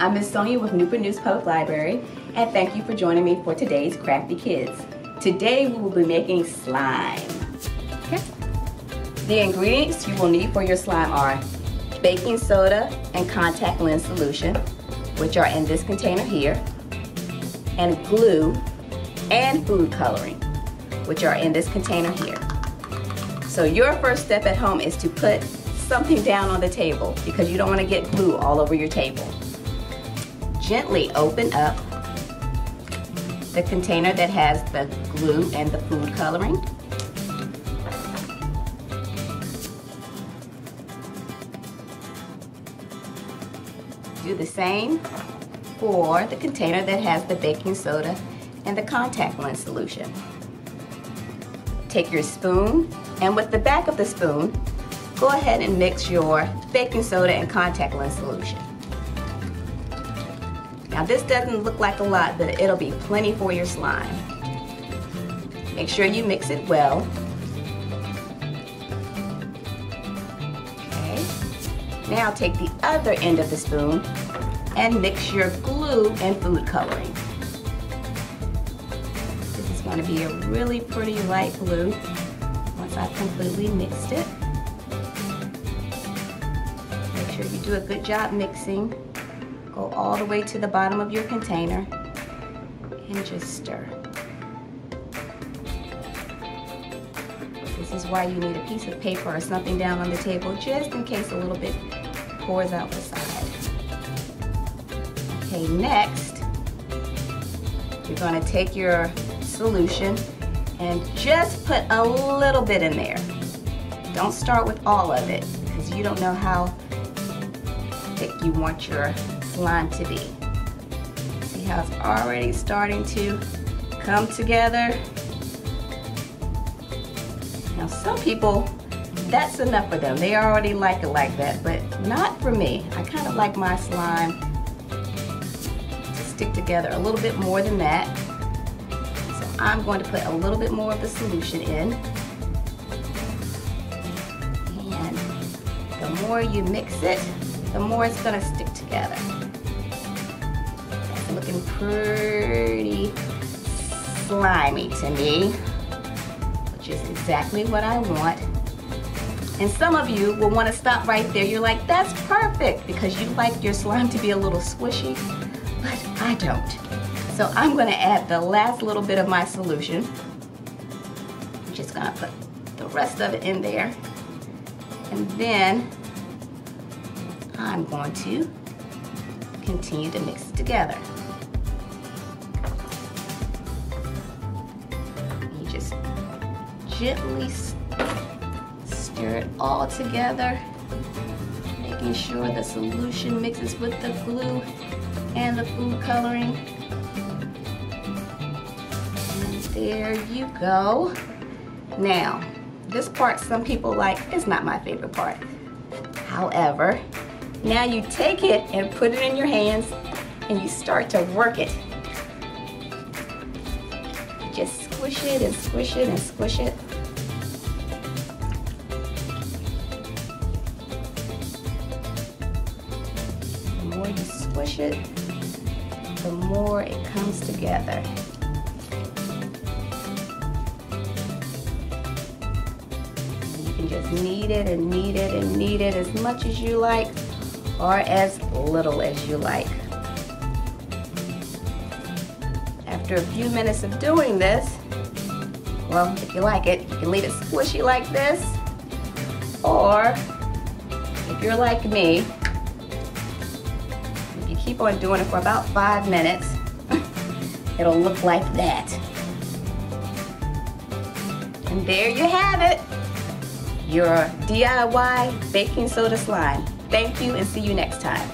I'm Miss Sonia with Newport News Public Library, and thank you for joining me for today's Crafty Kids. Today we will be making slime. Okay. The ingredients you will need for your slime are baking soda and contact lens solution, which are in this container here, and glue and food coloring, which are in this container here. So your first step at home is to put something down on the table because you don't want to get glue all over your table. Gently open up the container that has the glue and the food coloring. Do the same for the container that has the baking soda and the contact lens solution. Take your spoon, and with the back of the spoon, go ahead and mix your baking soda and contact lens solution. Now this doesn't look like a lot, but it'll be plenty for your slime. Make sure you mix it well. Okay. Now take the other end of the spoon and mix your glue and food coloring. This is going to be a really pretty light glue once I've completely mixed it. Make sure you do a good job mixing. Go all the way to the bottom of your container and just stir. This is why you need a piece of paper or something down on the table just in case a little bit pours out the side. Okay, next, you're going to take your solution and just put a little bit in there. Don't start with all of it because you don't know how thick you want your slime to be. See how it's already starting to come together? Now some people, that's enough for them. They already like it like that, but not for me. I kind of like my slime to stick together a little bit more than that. So I'm going to put a little bit more of the solution in. And the more you mix it, the more it's going to stick together. It's looking pretty slimy to me, which is exactly what I want. And some of you will want to stop right there. You're like, that's perfect, because you like your slime to be a little squishy, but I don't. So I'm going to add the last little bit of my solution. I'm just going to put the rest of it in there. And then I'm going to continue to mix it together. You just gently stir it all together, making sure the solution mixes with the glue and the food coloring. And there you go. Now, this part some people like is not my favorite part. However, now you take it and put it in your hands and you start to work it. You just squish it and squish it and squish it. The more you squish it, the more it comes together. You can just knead it and knead it and knead it as much as you like, or as little as you like. After a few minutes of doing this, well, if you like it, you can leave it squishy like this, or if you're like me, if you keep on doing it for about 5 minutes, it'll look like that. And there you have it, your DIY baking soda slime. Thank you and see you next time.